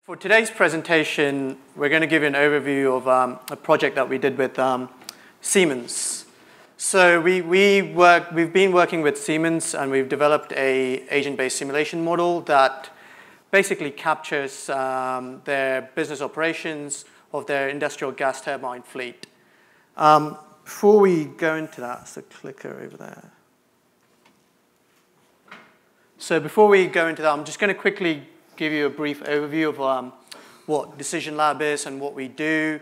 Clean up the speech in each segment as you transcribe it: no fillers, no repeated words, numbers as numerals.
For today's presentation, we're going to give you an overview of a project that we did with Siemens. So we've been working with Siemens, and we've developed a agent-based simulation model that basically captures their business operations of their industrial gas turbine fleet. Before we go into that, it's a clicker over there. So before we go into that, I'm just going to quickly give you a brief overview of what Decision Lab is and what we do.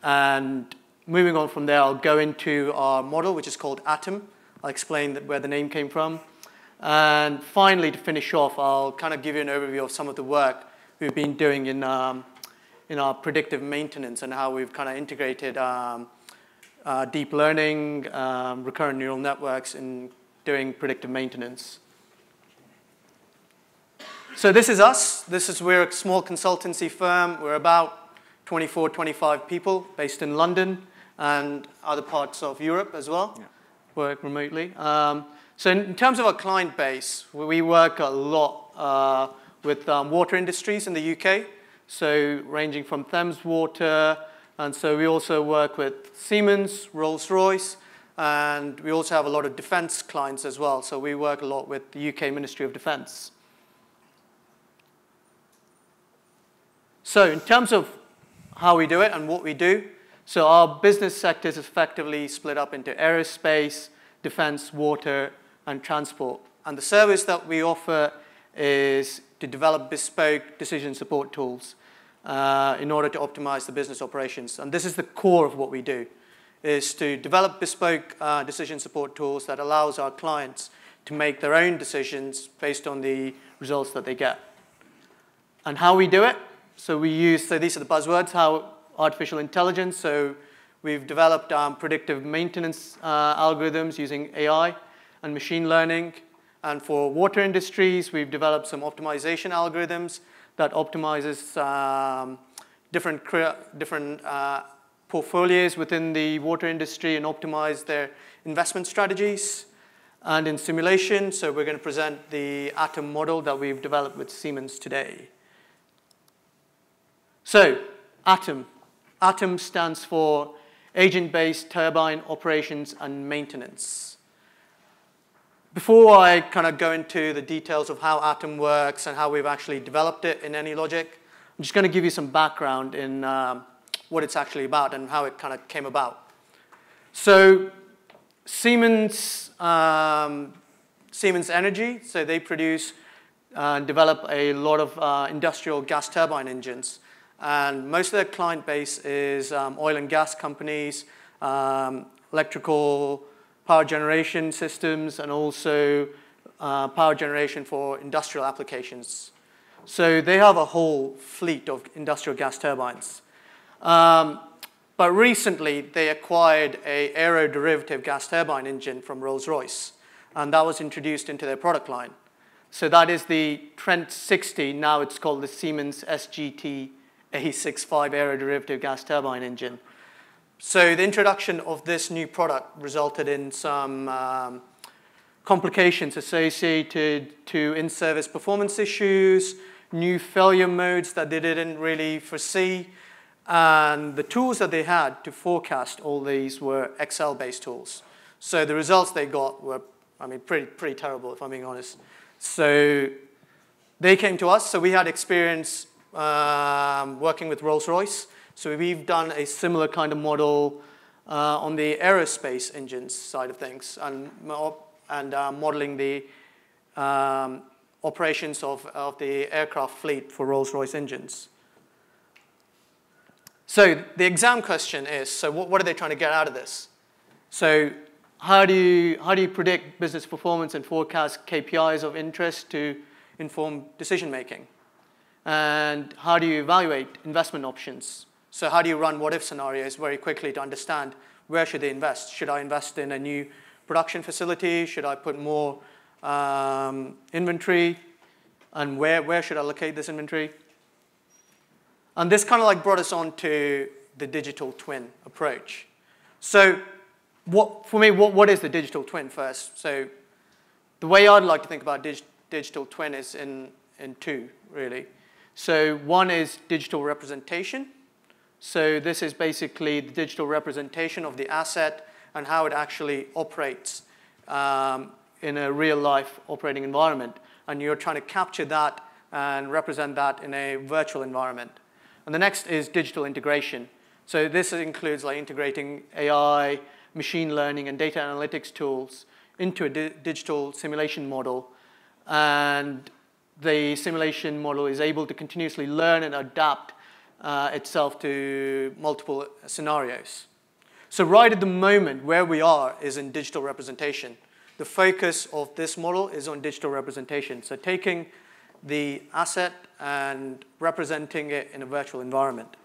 And moving on from there, I'll go into our model, which is called Atom. I'll explain where the name came from. And finally, to finish off, I'll kind of give you an overview of some of the work we've been doing in our predictive maintenance and how we've kind of integrated deep learning, recurrent neural networks in doing predictive maintenance. So this is us. We're a small consultancy firm. We're about 24, 25 people based in London and other parts of Europe as well. Yeah. Work remotely. So in terms of our client base, we work a lot with water industries in the UK. So ranging from Thames Water, and so we also work with Siemens, Rolls-Royce, and we also have a lot of defense clients as well. So we work a lot with the UK Ministry of Defense. So in terms of how we do it and what we do, so our business sectors is effectively split up into aerospace, defense, water, and transport. And the service that we offer is to develop bespoke decision support tools in order to optimize the business operations. And this is the core of what we do, is to develop bespoke decision support tools that allows our clients to make their own decisions based on the results that they get. And how we do it? So these are the buzzwords, how artificial intelligence. So we've developed predictive maintenance algorithms using AI and machine learning. And for water industries, we've developed some optimization algorithms that optimizes different portfolios within the water industry and optimize their investment strategies. And in simulation, so we're going to present the Atom model that we've developed with Siemens today. So, Atom. Atom stands for Agent-Based Turbine Operations and Maintenance. Before I kind of go into the details of how Atom works and how we've actually developed it in AnyLogic, I'm just going to give you some background in what it's actually about and how it kind of came about. So, Siemens Energy, so they produce and develop a lot of industrial gas turbine engines. And most of their client base is oil and gas companies, electrical power generation systems, and also power generation for industrial applications. So they have a whole fleet of industrial gas turbines. But recently, they acquired an aero-derivative gas turbine engine from Rolls-Royce, and that was introduced into their product line. So that is the Trent 60. Now it's called the Siemens SGT A65 aero-derivative gas turbine engine. So the introduction of this new product resulted in some complications associated to in-service performance issues, new failure modes that they didn't really foresee, and the tools that they had to forecast all these were Excel-based tools. So the results they got were, pretty terrible, if I'm being honest. So they came to us, so we had experience working with Rolls-Royce. So we've done a similar kind of model on the aerospace engines side of things and modeling the operations of the aircraft fleet for Rolls-Royce engines. So the exam question is, so what are they trying to get out of this? So how do you predict business performance and forecast KPIs of interest to inform decision making? And how do you evaluate investment options? So how do you run what-if scenarios very quickly to understand where should they invest? Should I invest in a new production facility? Should I put more inventory? And where should I locate this inventory? And this kind of like brought us on to the digital twin approach. So for me, what is the digital twin first? So the way I'd like to think about digital twin is in two, really. So one is digital representation. So this is basically the digital representation of the asset and how it actually operates in a real-life operating environment. And you're trying to capture that and represent that in a virtual environment. And the next is digital integration. So this includes like integrating AI, machine learning, and data analytics tools into a digital simulation model. And the simulation model is able to continuously learn and adapt itself to multiple scenarios. So right at the moment, where we are is in digital representation. The focus of this model is on digital representation. So taking the asset and representing it in a virtual environment.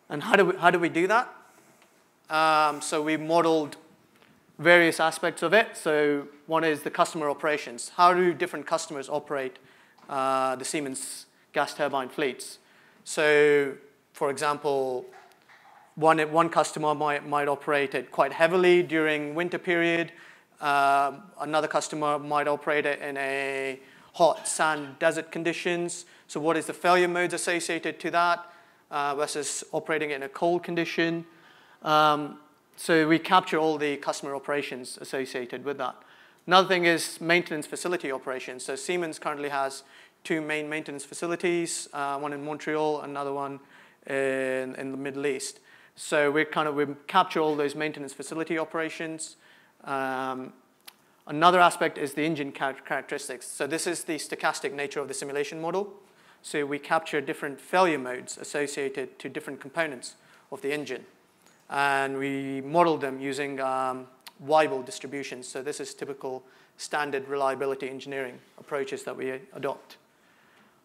And how do we do that? So we modeled various aspects of it. So one is the customer operations. How do different customers operate the Siemens gas turbine fleets? So, for example, one customer might operate it quite heavily during winter period. Another customer might operate it in a hot sand desert conditions. So what is the failure modes associated to that versus operating it in a cold condition? So we capture all the customer operations associated with that. Another thing is maintenance facility operations. So Siemens currently has two main maintenance facilities, one in Montreal, another one in the Middle East. So we capture all those maintenance facility operations. Another aspect is the engine characteristics. So this is the stochastic nature of the simulation model. So we capture different failure modes associated to different components of the engine. And we model them using Weibull distributions. So this is typical standard reliability engineering approaches that we adopt.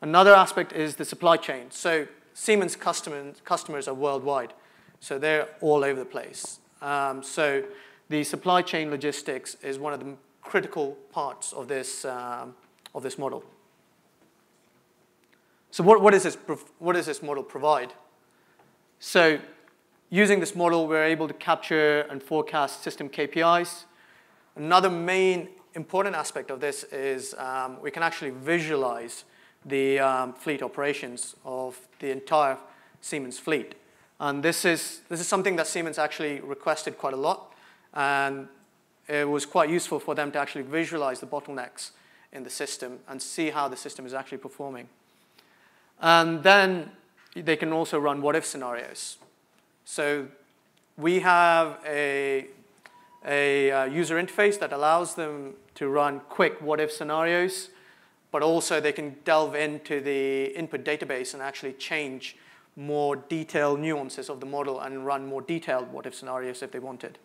Another aspect is the supply chain. So Siemens customers are worldwide. So they're all over the place. So the supply chain logistics is one of the critical parts of this model. So what does this model provide? So using this model, we're able to capture and forecast system KPIs. Another main important aspect of this is we can actually visualize the fleet operations of the entire Siemens fleet. And this is something that Siemens actually requested quite a lot. And it was quite useful for them to actually visualize the bottlenecks in the system and see how the system is actually performing. And then they can also run what-if scenarios. So we have a user interface that allows them to run quick what-if scenarios, but also they can delve into the input database and actually change more detailed nuances of the model and run more detailed what-if scenarios if they wanted.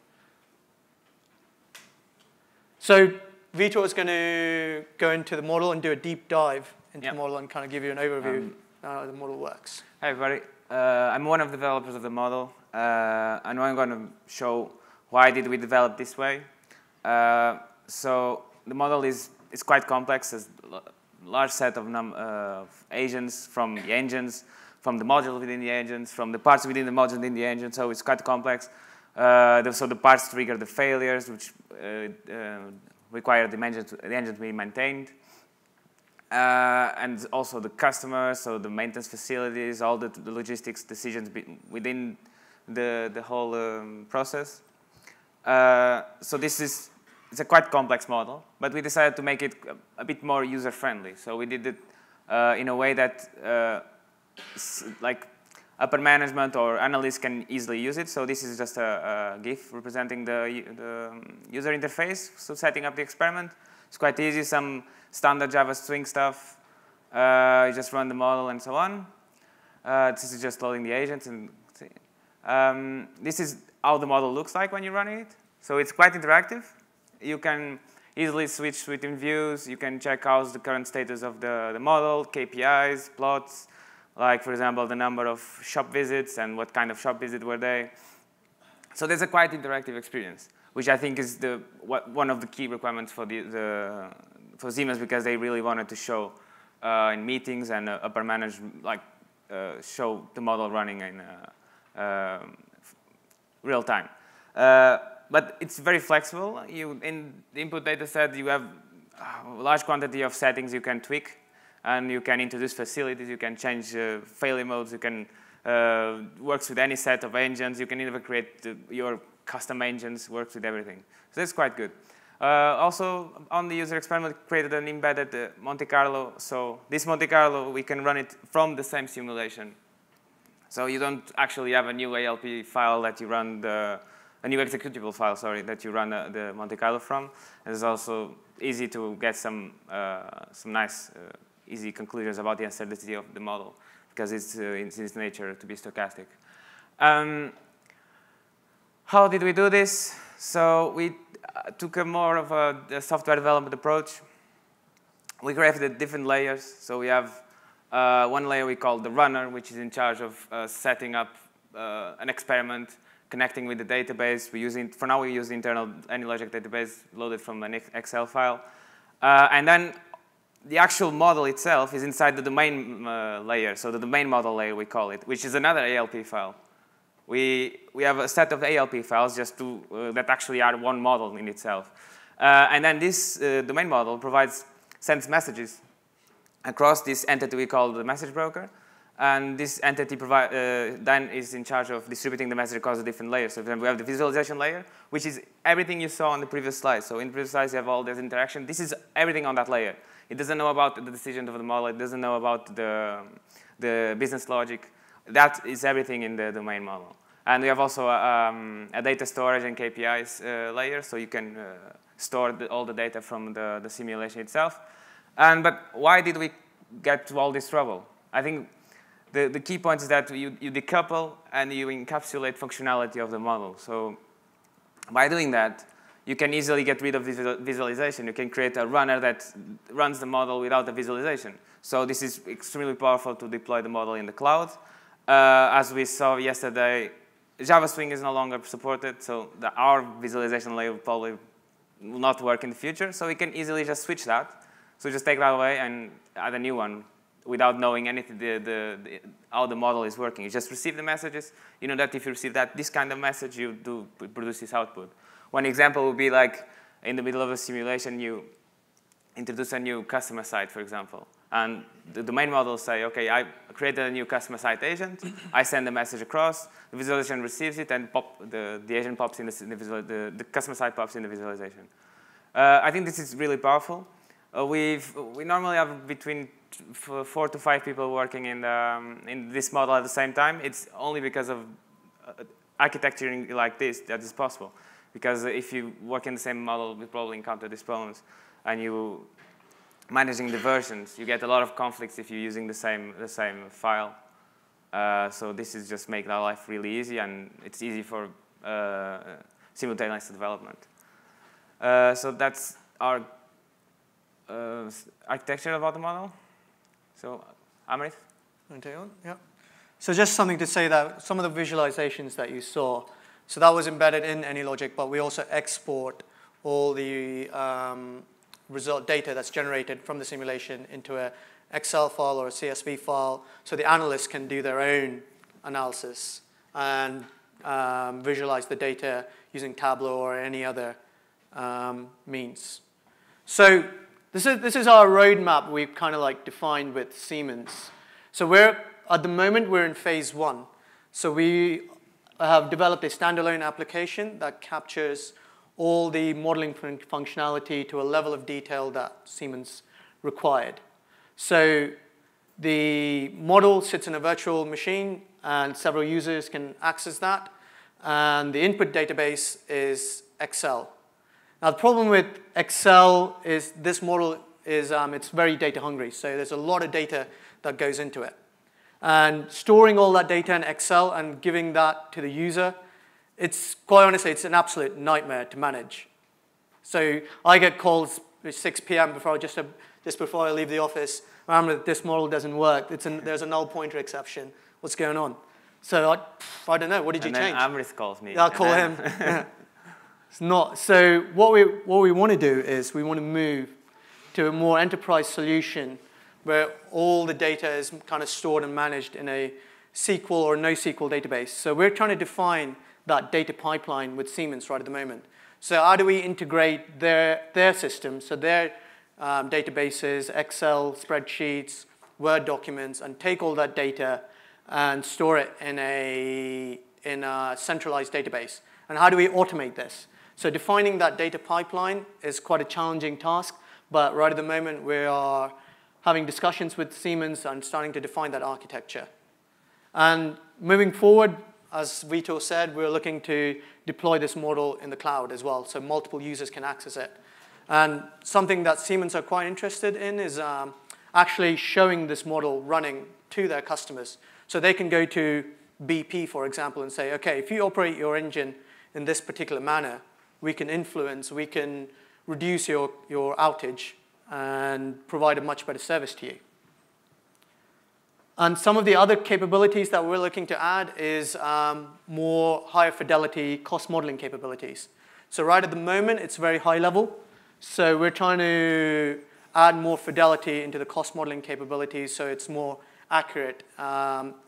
So Vitor is going to go into the model and do a deep dive into the model and kind of give you an overview of how the model works. Hi, everybody. I'm one of the developers of the model, and I'm going to show why did we develop this way. So the model is quite complex. There's a large set of agents from the engines, from the module within the engines, from the parts within the module within the engine. So it's quite complex. So the parts trigger the failures, which require the engine to be maintained. And also the customers, so the maintenance facilities, all the logistics decisions within the whole process. So it's a quite complex model, but we decided to make it a bit more user-friendly. So we did it in a way that like upper management or analysts can easily use it. So this is just a GIF representing the user interface. So setting up the experiment, it's quite easy. Some standard Java string stuff. You just run the model and so on. This is just loading the agents. And this is how the model looks like when you're running it. So it's quite interactive. You can easily switch between views. You can check how's the current status of the model, KPIs, plots, like, for example, the number of shop visits and what kind of shop visit were they. So there's a quite interactive experience, which I think is one of the key requirements for for Siemens, because they really wanted to show in meetings and upper management, like show the model running in real time. But it's very flexible. In the input data set, you have a large quantity of settings you can tweak. And you can introduce facilities, you can change failure modes, you can works with any set of engines, you can even create your custom engines, works with everything. So that's quite good. Also, on the user experiment, created an embedded Monte Carlo. So this Monte Carlo, we can run it from the same simulation. So you don't actually have a new ALP file that you run a new executable file, sorry, that you run the Monte Carlo from. And it's also easy to get some nice, easy conclusions about the uncertainty of the model, because it's in its nature to be stochastic. How did we do this? So we took a more of a software development approach. We crafted different layers. So we have one layer we call the runner, which is in charge of setting up an experiment, connecting with the database. For now, we use the internal AnyLogic database loaded from an Excel file. And then the actual model itself is inside the domain layer, so the domain model layer we call it, which is another ALP file. We have a set of ALP files just that actually are one model in itself. And then this domain model sends messages across this entity we call the message broker. And this entity then is in charge of distributing the message across the different layers. So we have the visualization layer, which is everything you saw on the previous slide. So in the previous slides, you have all this interaction. This is everything on that layer. It doesn't know about the decision of the model. It doesn't know about the business logic. That is everything in the domain model. And we have also a data storage and KPIs layer, so you can store all the data from the simulation itself. But why did we get to all this trouble? I think the key point is that you decouple and you encapsulate functionality of the model. So by doing that, you can easily get rid of visualization. You can create a runner that runs the model without the visualization. So this is extremely powerful to deploy the model in the cloud. As we saw yesterday, Java Swing is no longer supported, so our visualization layer probably will not work in the future. So we can easily just switch that. So just take that away and add a new one without knowing anything how the model is working. You just receive the messages. You know that if you receive this kind of message, you do produce this output. One example would be like in the middle of a simulation, you introduce a new customer site, for example. And the domain model say, OK, I created a new customer site agent. I send the message across. The visualization receives it, and the agent pops in the customer site pops in the visualization. I think this is really powerful. We normally have between 4 to 5 people working in this model at the same time. It's only because of architecturing like this that is possible. Because if you work in the same model, you probably encounter these problems. And you managing the versions, you get a lot of conflicts if you're using the same file. So this is just make our life really easy, and it's easy for simultaneous development. So that's our architecture about the model. So, Amrit? Want to take on? Yeah. So just something to say that some of the visualizations that you saw, so that was embedded in AnyLogic, but we also export all the result data that's generated from the simulation into an Excel file or a CSV file, so the analysts can do their own analysis and visualize the data using Tableau or any other means. So this is our roadmap we've kind of like defined with Siemens. So at the moment we're in phase 1. So we have developed a standalone application that captures all the modeling functionality to a level of detail that Siemens required. So the model sits in a virtual machine, and several users can access that. And the input database is Excel. Now, the problem with Excel is this model is it's very data hungry. So there's a lot of data that goes into it. And storing all that data in Excel and giving that to the user, it's quite honestly, it's an absolute nightmare to manage. So I get calls at 6 p.m. just before I leave the office. This model doesn't work. There's a null pointer exception. What's going on? So I don't know. What did you change? And then Amrit calls me. I'll call him. It's not. So what we want to do is we want to move to a more enterprise solution where all the data is kind of stored and managed in a SQL or NoSQL database. So we're trying to define that data pipeline with Siemens right at the moment. So how do we integrate their system, so their databases, Excel spreadsheets, Word documents, and take all that data and store it in a centralized database. And how do we automate this? So defining that data pipeline is quite a challenging task, but right at the moment we are having discussions with Siemens and starting to define that architecture. And moving forward, as Vito said, we're looking to deploy this model in the cloud as well, so multiple users can access it. And something that Siemens are quite interested in is actually showing this model running to their customers. So they can go to BP, for example, and say, okay, if you operate your engine in this particular manner, we can influence, we can reduce your outage and provide a much better service to you. And some of the other capabilities that we're looking to add is more higher fidelity cost modeling capabilities. So right at the moment, it's very high level. So we're trying to add more fidelity into the cost modeling capabilities so it's more accurate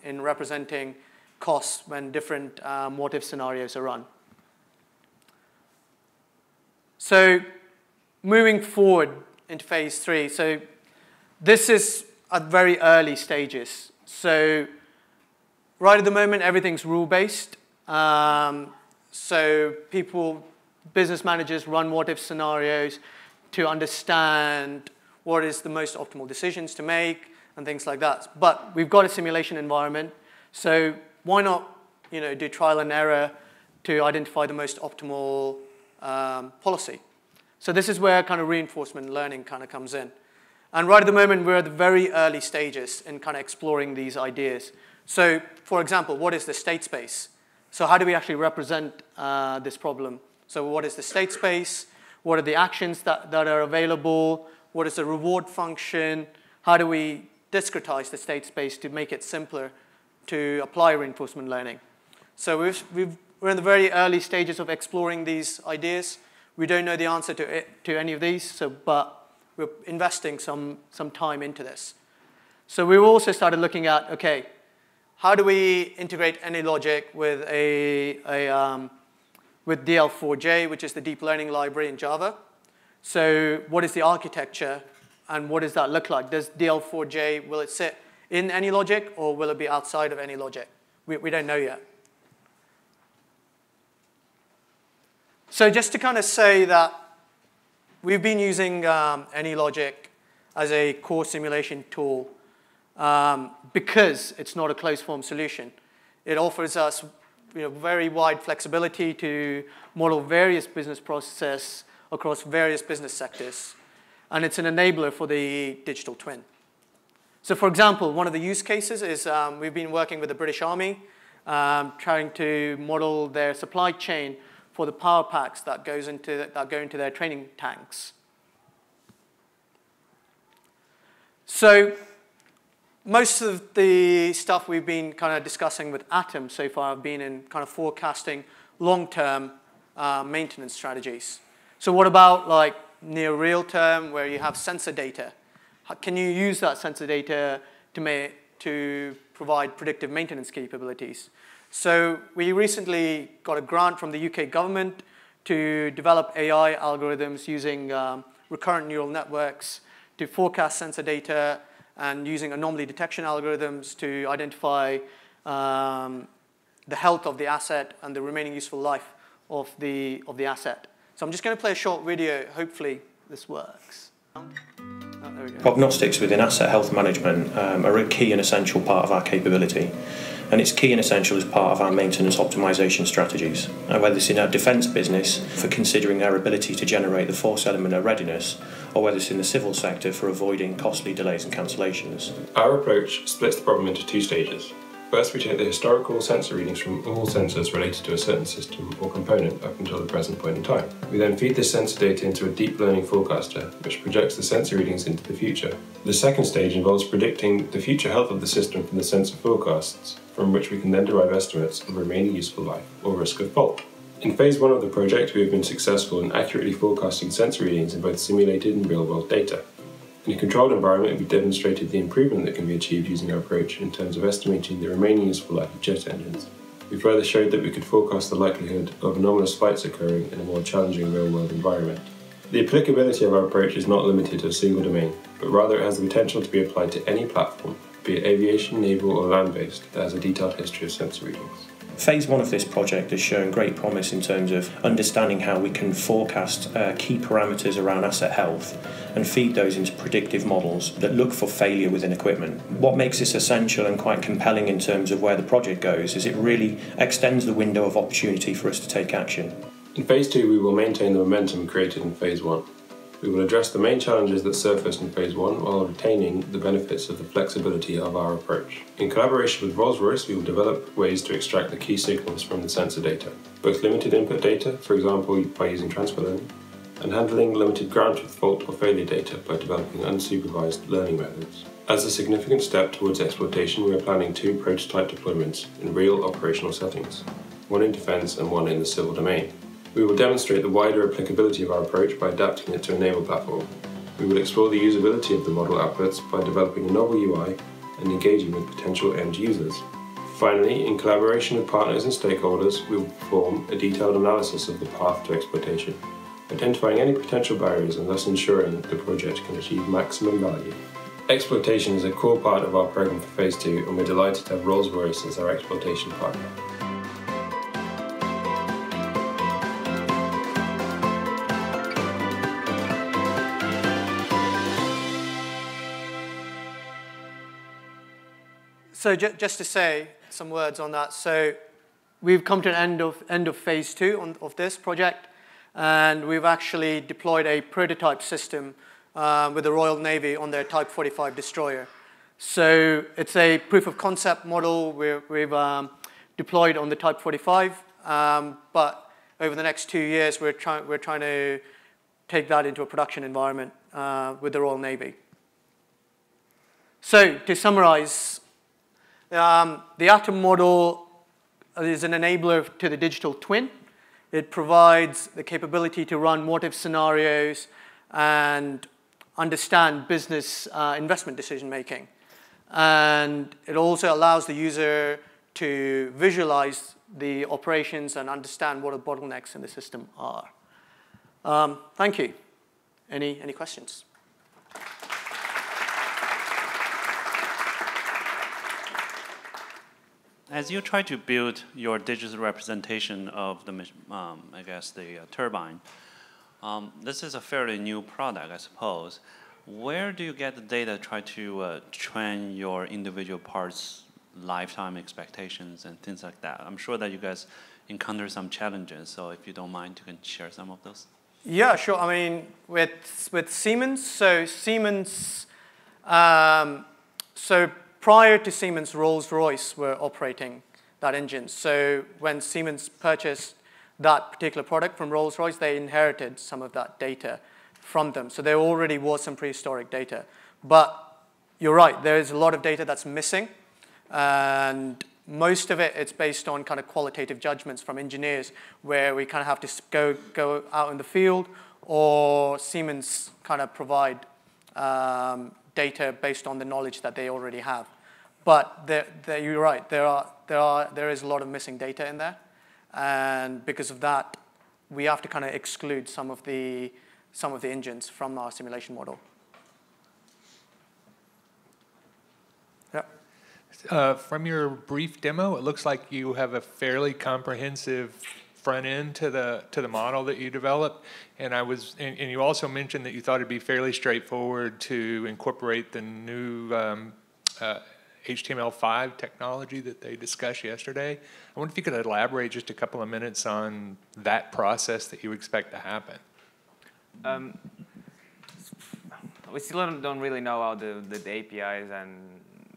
in representing costs when different what-if scenarios are run. So moving forward into phase 3. So this is at very early stages. So right at the moment, everything's rule-based. So business managers run what-if scenarios to understand what is the most optimal decisions to make and things like that. But we've got a simulation environment, so why not do trial and error to identify the most optimal policy? So this is where kind of reinforcement learning kind of comes in. And right at the moment, we're at the very early stages in kind of exploring these ideas. So for example, what is the state space? So how do we actually represent this problem? So what is the state space? What are the actions that are available? What is the reward function? How do we discretize the state space to make it simpler to apply reinforcement learning? So we're in the very early stages of exploring these ideas. We don't know the answer to any of these, but we're investing some time into this. So we've also started looking at, okay, how do we integrate AnyLogic with with DL4J, which is the deep learning library in Java? So what is the architecture, and what does that look like? Does DL4J, will it sit in AnyLogic, or will it be outside of AnyLogic? We don't know yet. So just to kind of say that we've been using AnyLogic as a core simulation tool because it's not a closed-form solution. It offers us very wide flexibility to model various business processes across various business sectors. And it's an enabler for the digital twin. So for example, one of the use cases is we've been working with the British Army, trying to model their supply chain for the power packs that go into their training tanks. So most of the stuff we've been kind of discussing with Atom so far have been in kind of forecasting long-term maintenance strategies. So what about like near real-term, where you have sensor data? Can you use that sensor data to provide predictive maintenance capabilities? So we recently got a grant from the UK government to develop AI algorithms using recurrent neural networks to forecast sensor data and using anomaly detection algorithms to identify the health of the asset and the remaining useful life of the asset. So I'm just going to play a short video. Hopefully this works. Oh, there we go. Prognostics within asset health management are a key and essential part of our capability. And it's key and essential as part of our maintenance optimization strategies. Whether it's in our defence business for considering their ability to generate the force element of readiness, or whether it's in the civil sector for avoiding costly delays and cancellations. Our approach splits the problem into two stages. First, we take the historical sensor readings from all sensors related to a certain system or component up until the present point in time. We then feed this sensor data into a deep learning forecaster, which projects the sensor readings into the future. The second stage involves predicting the future health of the system from the sensor forecasts, from which we can then derive estimates of remaining useful life or risk of fault. In phase 1 of the project, we have been successful in accurately forecasting sensor readings in both simulated and real-world data. In a controlled environment, we've demonstrated the improvement that can be achieved using our approach in terms of estimating the remaining useful life of jet engines. We further showed that we could forecast the likelihood of anomalous flights occurring in a more challenging real-world environment. The applicability of our approach is not limited to a single domain, but rather it has the potential to be applied to any platform, be it aviation, naval or land-based, that has a detailed history of sensor readings. Phase 1 of this project has shown great promise in terms of understanding how we can forecast key parameters around asset health and feed those into predictive models that look for failure within equipment. What makes this essential and quite compelling in terms of where the project goes is it really extends the window of opportunity for us to take action. In Phase 2 we will maintain the momentum created in Phase 1. We will address the main challenges that surfaced in Phase 1 while retaining the benefits of the flexibility of our approach. In collaboration with Rolls-Royce, we will develop ways to extract the key signals from the sensor data, both limited input data, for example by using transfer learning, and handling limited ground truth fault or failure data by developing unsupervised learning methods. As a significant step towards exploitation, we are planning 2 prototype deployments in real operational settings, one in defence and one in the civil domain. We will demonstrate the wider applicability of our approach by adapting it to a naval platform. We will explore the usability of the model outputs by developing a novel UI and engaging with potential end users. Finally, in collaboration with partners and stakeholders, we will perform a detailed analysis of the path to exploitation, identifying any potential barriers and thus ensuring the project can achieve maximum value. Exploitation is a core part of our programme for Phase 2 and we're delighted to have Rolls-Royce as our exploitation partner. So just to say some words on that. So we've come to an end of Phase 2 of this project, and we've actually deployed a prototype system with the Royal Navy on their Type 45 destroyer. So it's a proof of concept model we've deployed on the Type 45, but over the next 2 years we're trying to take that into a production environment with the Royal Navy. So to summarize, the Atom model is an enabler to the digital twin. It provides the capability to run what-if scenarios and understand business investment decision-making. And it also allows the user to visualize the operations and understand what the bottlenecks in the system are. Thank you. Any questions? As you try to build your digital representation of the, I guess, the turbine, this is a fairly new product, I suppose. Where do you get the data to try to train your individual parts' lifetime expectations and things like that? I'm sure that you guys encounter some challenges, so if you don't mind, you can share some of those. Yeah, sure. I mean, with Siemens, so prior to Siemens, Rolls-Royce were operating that engine. So when Siemens purchased that particular product from Rolls-Royce, they inherited some of that data from them. So there already was some prehistoric data. But you're right, there is a lot of data that's missing. And most of it's based on kind of qualitative judgments from engineers where we kind of have to go out in the field, or Siemens kind of provide data based on the knowledge that they already have. But you're right, there is a lot of missing data in there, and because of that, we have to kind of exclude some of the engines from our simulation model. Yeah. From your brief demo, it looks like you have a fairly comprehensive front end to the model that you developed, and you also mentioned that you thought it'd be fairly straightforward to incorporate the new HTML5 technology that they discussed yesterday. I wonder if you could elaborate just a couple of minutes on that process that you expect to happen. We still don't really know how the APIs and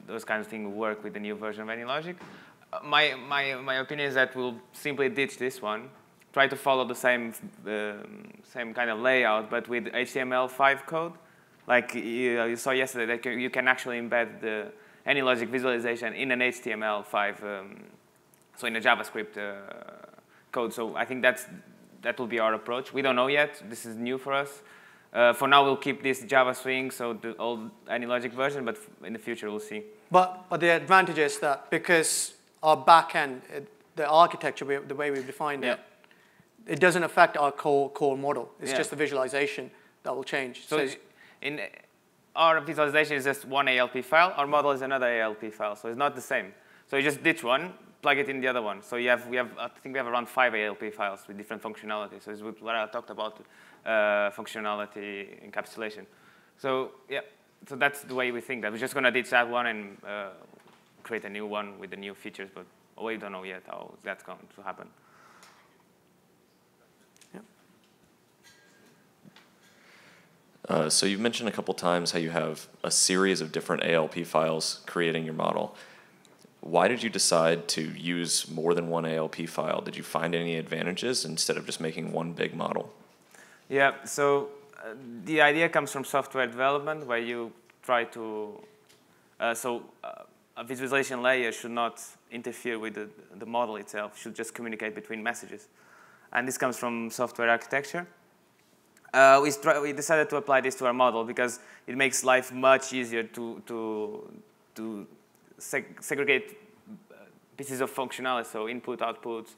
those kinds of things work with the new version of AnyLogic. My opinion is that we'll simply ditch this one, try to follow the same kind of layout, but with HTML5 code. Like you saw yesterday, that you can actually embed the AnyLogic visualization in an HTML5, so in a JavaScript code. So I think that will be our approach. We don't know yet. This is new for us. For now, we'll keep this Java swing, so the old AnyLogic version, but in the future, we'll see. But the advantage is that because our backend, the architecture, the way we've defined it, it doesn't affect our core model. It's Yeah. just the visualization that will change. So in our visualization is just one ALP file. Our model is another ALP file, so it's not the same. So you just ditch one, plug it in the other one. So I think we have around 5 ALP files with different functionalities. So it's what I talked about, functionality encapsulation. So yeah, so that's the way we think that. We're just going to ditch that one and create a new one with the new features, but we don't know yet how that's going to happen. So you've mentioned a couple times how you have a series of different ALP files creating your model. Why did you decide to use more than one ALP file? Did you find any advantages instead of just making one big model? Yeah, so the idea comes from software development where you try to, a visualization layer should not interfere with the model itself, should just communicate between messages. And this comes from software architecture. We decided to apply this to our model because it makes life much easier to segregate pieces of functionality, so input, outputs,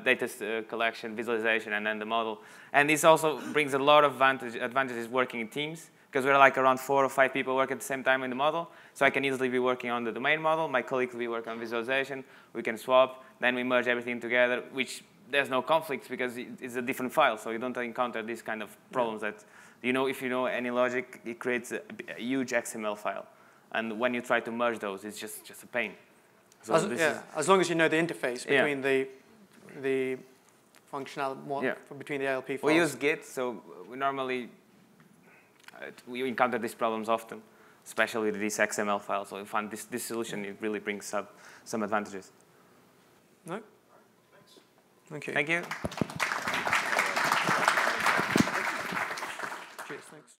data collection, visualization, and then the model. And this also brings a lot of advantages working in teams, because we're like around 4 or 5 people work at the same time in the model. So I can easily be working on the domain model, my colleague will be working on visualization, we can swap, then we merge everything together, which there's no conflicts because it's a different file, so you don't encounter these kind of problems that, if you know AnyLogic, it creates a huge XML file. And when you try to merge those, it's just a pain. So as long as you know the interface between the functional between the ALP files. We use Git, so we normally we encounter these problems often, especially with these XML files. So we find this solution, it really brings some advantages. No? Thank you. Thank you. Cheers, thanks.